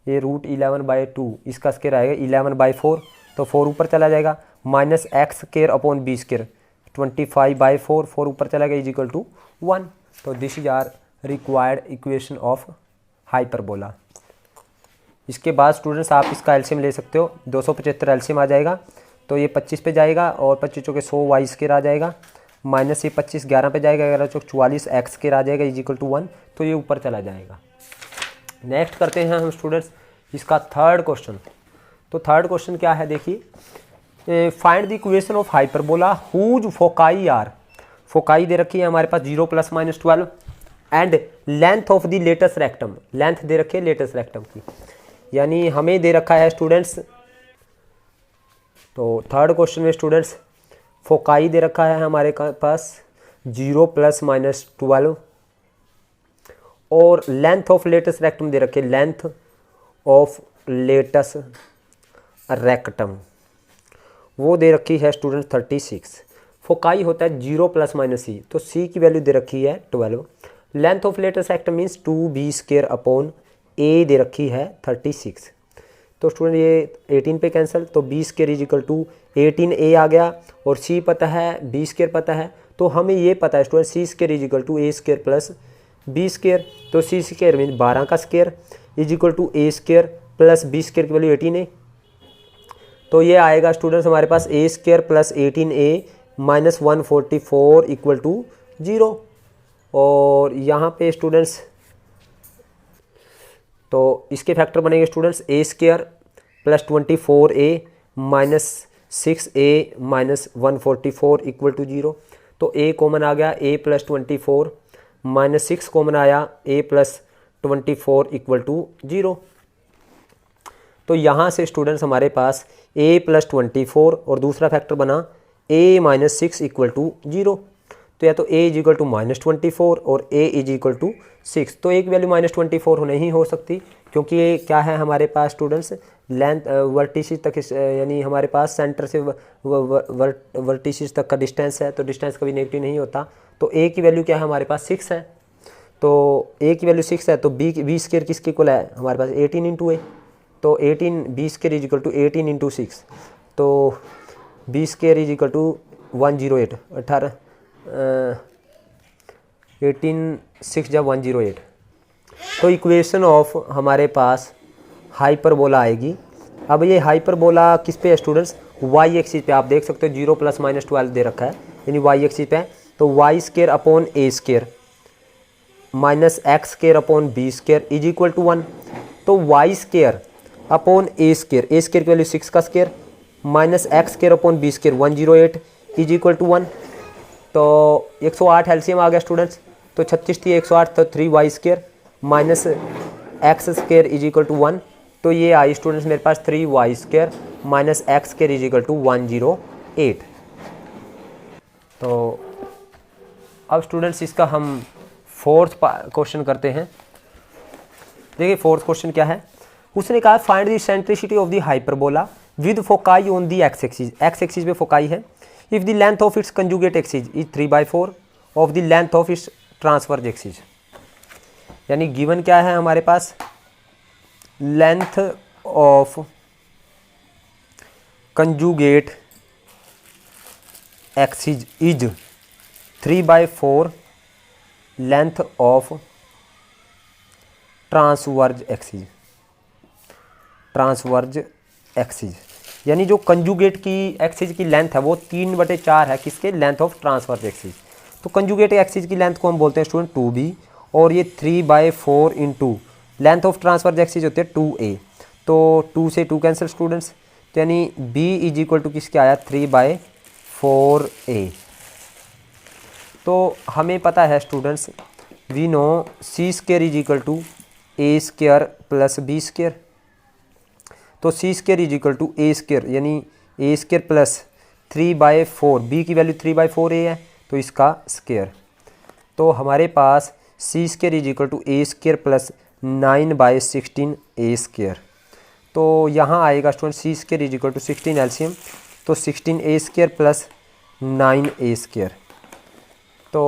ये √11/2 इसका स्क्वायर आएगा 11/4। तो 4 ऊपर चला जाएगा -x² / B² 25/4 4 ऊपर चला गया इज इक्वल टू 1। तो this is our required equation of hyperbola. इसके बाद स्टूडेंट्स आप इसका एलसीएम ले सकते हो, 275 एलसीएम आ जाएगा। तो ये 25 पे जाएगा और 25 चौके 100 y² आ जाएगा माइनस ये 25 11 पे जाएगा 11 चौक 44 x² आ जाएगा इज इक्वल टू 1। तो ये ऊपर चला जाएगा। नेक्स्ट करते हैं हम स्टूडेंट्स इसका थर्ड क्वेश्चन। तो थर्ड क्वेश्चन क्या है देखिए, find the equation of hyperbola whose foci are. Foci दे रखी है हमारे पास 0 ± 12 and length of the latus rectum. Length दे रखी है लेटस रेक्टम की, यानी हमें दे रखा है स्टूडेंट्स। तो थर्ड क्वेश्चन में स्टूडेंट्स फोकाई दे रखा है हमारे पास 0 ± 12 और लेंथ ऑफ लेटस रेक्टम दे रखे, लेंथ ऑफ लेटस रेक्टम वो दे रखी है स्टूडेंट 36। फोकाई होता है 0 ± c, तो c की वैल्यू दे रखी है 12। Length of latus rectum means 2b² / a दे रखी है 36। तो स्टूडेंट ये 18 पे कैंसिल, तो b² is equal to 18a आ गया और c पता है b² पता है। तो हमें ये पता है student c² is equal to a² plus b²। तो c² मीन 12 का square is equal to a² plus b² की वैल्यू 18a। तो ये आएगा स्टूडेंट्स हमारे पास a² plus 18a minus 144 equal to 0। और यहाँ पे स्टूडेंट्स तो इसके फैक्टर बनेंगे students a² plus 24a minus 6a minus 144 equal to 0। तो a कॉमन आ गया, a प्लस 24 माइनस 6 कॉमन आया, a प्लस 24 इक्वल टू 0। तो यहाँ से स्टूडेंट्स हमारे पास a + 24 और दूसरा फैक्टर बना a - 6 = 0। तो या तो a = -24 और a = 6। तो एक वैल्यू -24 नहीं हो सकती, क्योंकि ये क्या है हमारे पास स्टूडेंट्स लेंथ वर्टिसेस तक, यानी हमारे पास सेंटर से वर्टिसेस तक का डिस्टेंस है, तो डिस्टेंस कभी नेगेटिव नहीं होता। तो a की वैल्यू क्या है हमारे पास 6 है, तो a की वैल्यू 6 है, तो b² किसके इक्वल है हमारे पास 18 × a। तो 18 b² = 18 × 6, तो b² = 108, 18 18 6 × 108। तो इक्वेशन ऑफ हमारे पास हाइपरबोला आएगी। अब ये हाइपरबोला किस पे है स्टूडेंट्स, y एक्सिस पे। आप देख सकते हो 0 + -12 दे रखा है, यानी y एक्सिस पे है। तो y² / a² -x² / b² = 1। तो y² / a² की वैल्यू 6 का स्क्वायर -x² / b² 108 = 1। तो 108 एलसीएम आ गया स्टूडेंट्स। तो 36 थी 108, तो 3y² -x² = 1। तो ये आई स्टूडेंट्स मेरे पास 3y² -x² = 108। तो अब स्टूडेंट्स इसका हम 4th क्वेश्चन करते हैं। देखिए 4th क्वेश्चन क्या है, उसने कहा find the eccentricity of the hyperbola with foci on the x axis. X axis पे फोकाई है। If the length of its conjugate axis is 3/4 of the length of its transverse axis. यानी गिवन क्या है हमारे पास, length of conjugate axis is 3/4 length of transverse axis. यानी जो कंजुगेट की एक्सिस की लेंथ है वो 3/4 है किसके, लेंथ ऑफ ट्रांसवर्स एक्सिस। तो कंजुगेट एक्सिस की लेंथ को हम बोलते हैं स्टूडेंट 2b, और ये 3/4 into length of transverse axis होते हैं 2a। तो 2 से 2 कैंसिल स्टूडेंट्स, तो यानी b = किसके आया 3/4a। तो हमें पता है students, we know c² = a² + b²। तो c² = a², यानी a² + 3/4, b की वैल्यू 3/4a है, तो इसका स्क्वायर। तो हमारे पास c² = a² + 9/16a²। तो यहाँ आएगा स्टूडेंट c² = 16 एलसीएम, तो 16a² + 9a²। तो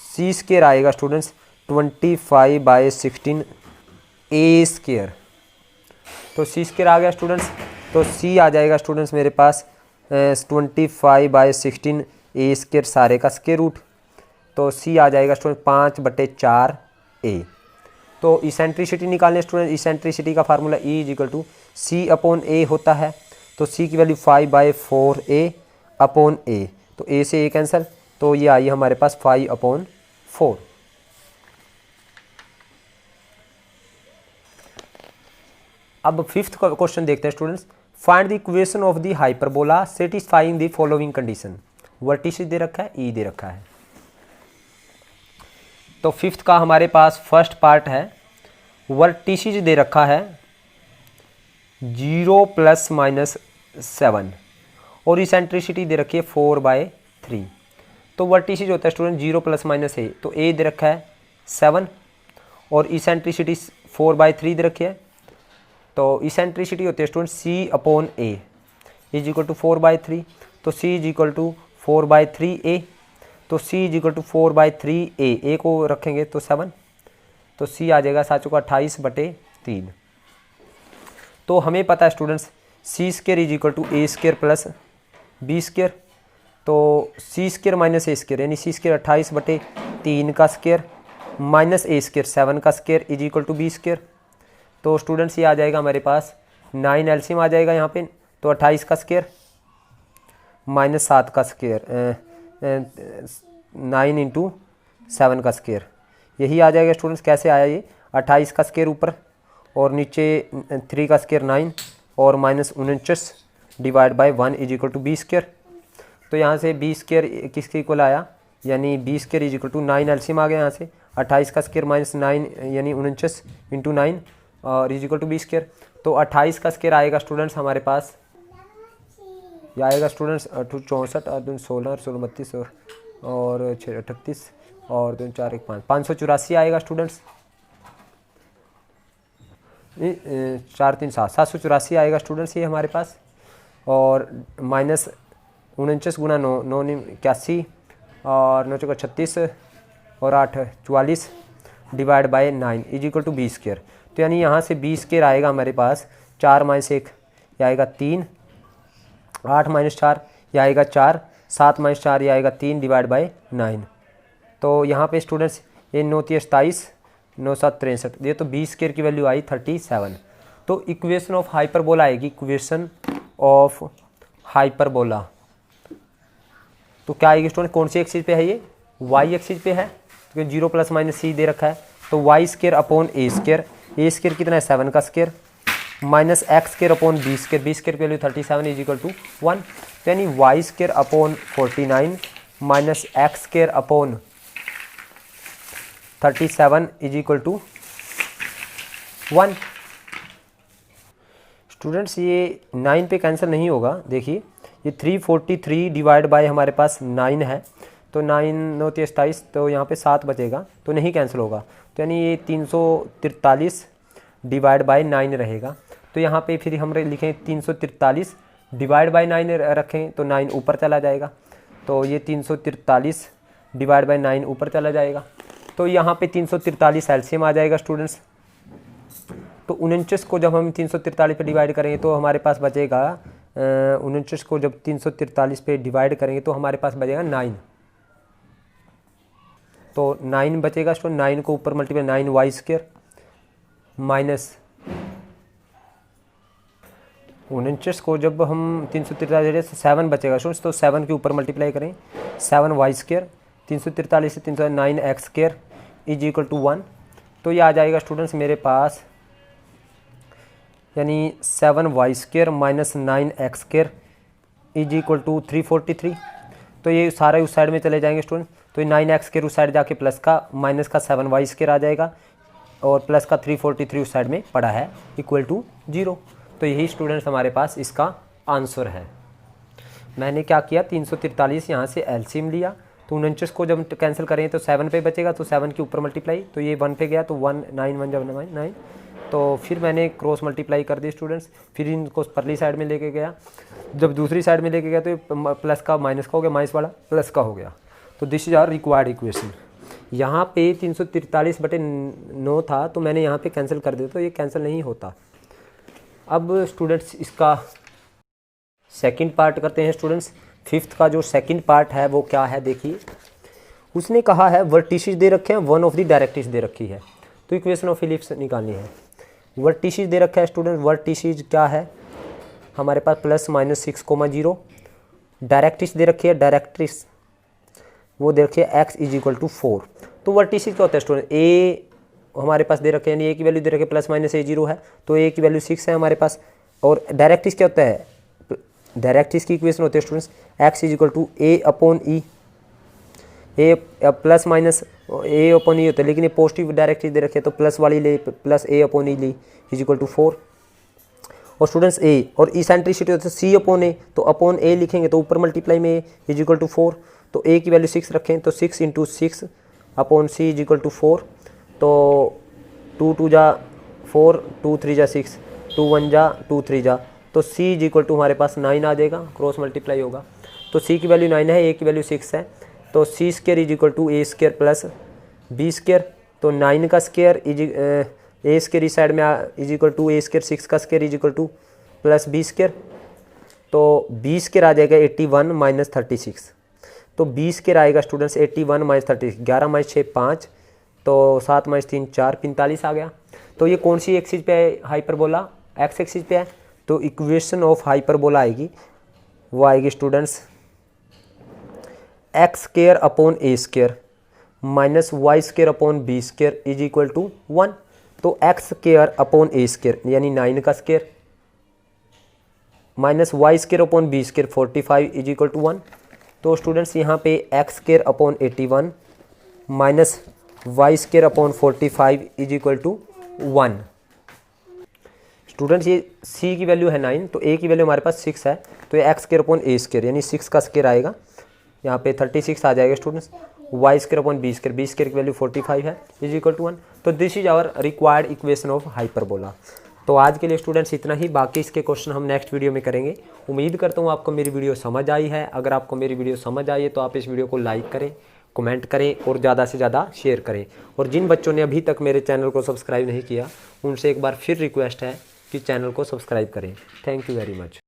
c² आएगा स्टूडेंट्स 25/16a²। तो c² आ गया स्टूडेंट्स। तो c आ जाएगा स्टूडेंट्स मेरे पास 25/16a² सारे का स्क्वायर रूट। तो c आ जाएगा स्टूडेंट 5/4a। तो इसेंट्रिसिटी निकालने स्टूडेंट, इसेंट्रिसिटी का फार्मूला E = c/a होता है। तो c की वैल्यू 5/4a/a, तो a से a कैंसिल, तो ये आई हमारे पास 5/4। अब 5th क्वेश्चन देखते हैं students. Find the equation of the hyperbola satisfying the following condition. Vertices दे रखा है, E दे रखा है। तो 5th का हमारे पास फर्स्ट पार्ट है, वर्टिसेस दे रखा है 0 ± 7 और इसेंट्रिसिटी दे रखी है 4/3। तो वर्टिसेस होता है स्टूडेंट 0 ± a, तो a दे रखा है 7 और इसेंट्रिसिटी 4/3 दे रखी है। तो इसेंट्रिसिटी होती है स्टूडेंट c/a = 4/3। तो c = 4/3a, तो c = 4/3a, a को रखेंगे तो 7, तो c आ जाएगा 7 का 28/3। तो हमें पता है स्टूडेंट्स c² = a² + b²। तो c² - a², यानी c² 28/3 का स्क्वायर माइनस a² 7 का स्क्वायर = b²। तो स्टूडेंट्स ये आ जाएगा हमारे पास 9 एलसीएम आ जाएगा यहाँ पे। तो 28 का स्क्वायर माइनस 7 का स्क्वायर 9 × 7 का स्क्वायर, यही आ जाएगा स्टूडेंट्स। कैसे आया ये, 28 का स्क्वायर ऊपर और नीचे 3 का स्क्वायर 9 और -49 / 1 = b²। तो यहाँ से b² किसके इक्वल आया, यानी b² = 9 एलसीएम आ गया यहाँ से। 28 का स्क्वायर -9 यानी 49 × 9 और = b²। तो 28 का स्क्वायर आएगा स्टूडेंट्स हमारे पास, यह आएगा स्टूडेंट्स 64 और 16 और 16 32 और 6 38 और 2 4 1 5 584 आएगा स्टूडेंट्स। 4 3 7 784 आएगा स्टूडेंट्स ये हमारे पास। और माइनस 49 गुना 9 9 81 और 9 चौका 36 और 8 44 divide by 9 is equal to 20 square. तो यानी यहाँ से 20 स्क्वायर आएगा हमारे पास। 4 माइनस 1 यह आएगा 3, 8 माइनस 4 यह आएगा 4, 7 माइनस 4 यह आएगा 3 डिवाइड बाय 9। तो यहाँ पे स्टूडेंट्स ये 9 3 27 9 7 63, ये तो 20 स्क्वायर की वैल्यू आई 37। तो इक्वेशन ऑफ हाइपरबोला आएगी, इक्वेशन ऑफ हाइपरबोला। तो क्या आएगी स्टूडेंट, कौन सी एक्सिस पे है ये, वाई एक्सिस पे है, क्योंकि 0 प्लस माइनस सी दे रखा है। तो y square upon a square कितना है 7 का square, minus x square upon b square की वैल्यू 37 इज इक्वल टू 1। तो यानी y square upon 49 minus x square upon 37 is equal to 1। Students ये 9 पे कैंसिल नहीं होगा, देखिए ये 343 डिवाइड बाय हमारे पास 9 है, तो 9 9 27, तो यहाँ पे 7 बचेगा तो नहीं कैंसिल होगा। तो यानी ये 343 डिवाइड बाय 9 रहेगा। तो यहाँ पे फिर हम लिखें 343 डिवाइड बाय 9 रखें तो 9 ऊपर चला जाएगा, तो ये 343 डिवाइड बाय 9 ऊपर चला जाएगा। तो यहाँ पे 343 एलसीएम आ जाएगा स्टूडेंट्स। तो 49 को जब हम 343 पे डिवाइड करेंगे तो हमारे पास बचेगा 49 को जब 343 पे डिवाइड करेंगे तो हमारे पास बचेगा 9। तो 9 बचेगा स्टूडेंट, 9 को ऊपर मल्टीप्लाई 9 वाई स्क्वायर माइनस 49 को जब हम 343 7 बचेगा स्टूडेंट्स, तो 7 के ऊपर मल्टीप्लाई करें 7 वाई स्क्वायर 343 से 309 x square is equal to 1। तो ये आ जाएगा स्टूडेंट्स मेरे पास, यानी 7 y square minus 9 x square is equal to 343। तो ये सारे उस साइड में चले जाएंगे स्टूडेंट, तो ये 9 एक्स स्क्वायर उस साइड जाके प्लस का माइनस का 7 वाई स्क्वायर आ जाएगा और प्लस का 343 उस साइड में पड़ा है इक्वल टू 0। तो यही स्टूडेंट्स हमारे पास इसका आंसर है। मैंने क्या किया 343 यहाँ से एलसीएम लिया, तो 49 को जब कैंसिल करें तो 7 पे बचेगा, तो 7 के ऊपर मल्टीप्लाई, तो ये 1 पे गया तो 1 9 1 जब 9, तो फिर मैंने क्रॉस मल्टीप्लाई कर दी स्टूडेंट्स, फिर इनको परली साइड में लेके गया, जब दूसरी साइड में लेके गया तो प्लस का माइनस का हो गया, माइनस वाला प्लस का हो गया। तो this is our required equation. यहाँ पे 343/9 था तो मैंने यहाँ पे कैंसिल कर दिया, तो ये कैंसिल नहीं होता। अब स्टूडेंट्स इसका सेकंड पार्ट करते हैं स्टूडेंट्स। 5th का जो सेकंड पार्ट है वो क्या है, देखिए उसने कहा है वर्टिसेस दे रखे हैं, वन ऑफ द डायरेक्ट्रिक्स दे रखी है, तो इक्वेशन ऑफ इलिप्स निकालनी है। वर्टिसेस दे रखा है स्टूडेंट, वर्टिसेस क्या है हमारे पास प्लस माइनस 6,0, डायरेक्ट्रिक्स दे रखी है, डायरेक्ट्रिक्स वो दे रखी है x इज इक्वल टू 4। तो वर्टिसेस क्या होता है स्टूडेंट, a हमारे पास दे रखे हैं, यानी a की वैल्यू दे रखे प्लस माइनस a0 है, तो a की वैल्यू 6 है हमारे पास। और डायरेक्ट्रिक्स क्या होता है, डायरेक्ट्रिक्स की इक्वेशन होती है students x is equal to a upon e, a plus minus a upon e होता है, लेकिन ये पॉजिटिव डायरेक्ट्रिक्स दे रखे हैं तो प्लस वाली ले, प्लस a अपॉन ई ली इज इक्वल टू 4। और स्टूडेंट्स a और इसेंट्रिसिटी होता है c अपॉन a, तो अपॉन a लिखेंगे तो ऊपर मल्टीप्लाई में a इज इक्वल टू 4, तो a की वैल्यू 6 रखें तो 6 into 6 upon c is equal to 4। तो 2 2 जा 4, 2 3 जा 6, 2 1 जा 2 3 जा, तो c इज इक्वल टू हमारे पास 9 आ जाएगा, क्रॉस मल्टीप्लाई होगा। तो c की वैल्यू 9 है, a की वैल्यू 6 है, तो c square is equal to a square plus b square. तो 9 का स्क्वायर इज a स्क्वायर इस साइड में is equal to a square, 6 का square is equal to plus b square. तो b स्क्वायर आ जाएगा 81 माइनस 36, तो 20 स्क्वायर आएगा स्टूडेंट्स 81 माइनस 36, 11 माइनस 6 5, तो 7 माइनस 3 4, 45 आ गया। तो ये कौन सी एक्सिस पे है हाइपरबोला, एक्स एक्सिस पे है, तो इक्वेशन ऑफ हाइपरबोला आएगी, वो आएगी students x square upon a square minus y square upon b square is equal to 1। तो x square upon a square यानी 9 का square minus y square upon b square 45 is equal to 1। तो स्टूडेंट्स यहाँ पे x square upon 81 minus y square upon 45 is equal to 1। Students ये c की वैल्यू है 9, तो a की वैल्यू हमारे पास 6 है, तो ये x square upon a square यानी 6 का स्क्वायर आएगा, यहाँ पे 36 आ जाएगा students. y square upon b square की वैल्यू 45 है इज इक्वल टू 1। तो this is our required equation of hyperbola. तो आज के लिए स्टूडेंट्स इतना ही, बाकी इसके क्वेश्चन हम नेक्स्ट वीडियो में करेंगे। उम्मीद करता हूँ आपको मेरी वीडियो समझ आई है। अगर आपको मेरी वीडियो समझ आई है तो आप इस वीडियो को लाइक करें, कमेंट करें और ज़्यादा से ज़्यादा शेयर करें। और जिन बच्चों ने अभी तक मेरे चैनल को सब्सक्राइब नहीं किया, उनसे एक बार फिर रिक्वेस्ट है कि चैनल को सब्सक्राइब करें। Thank you very much.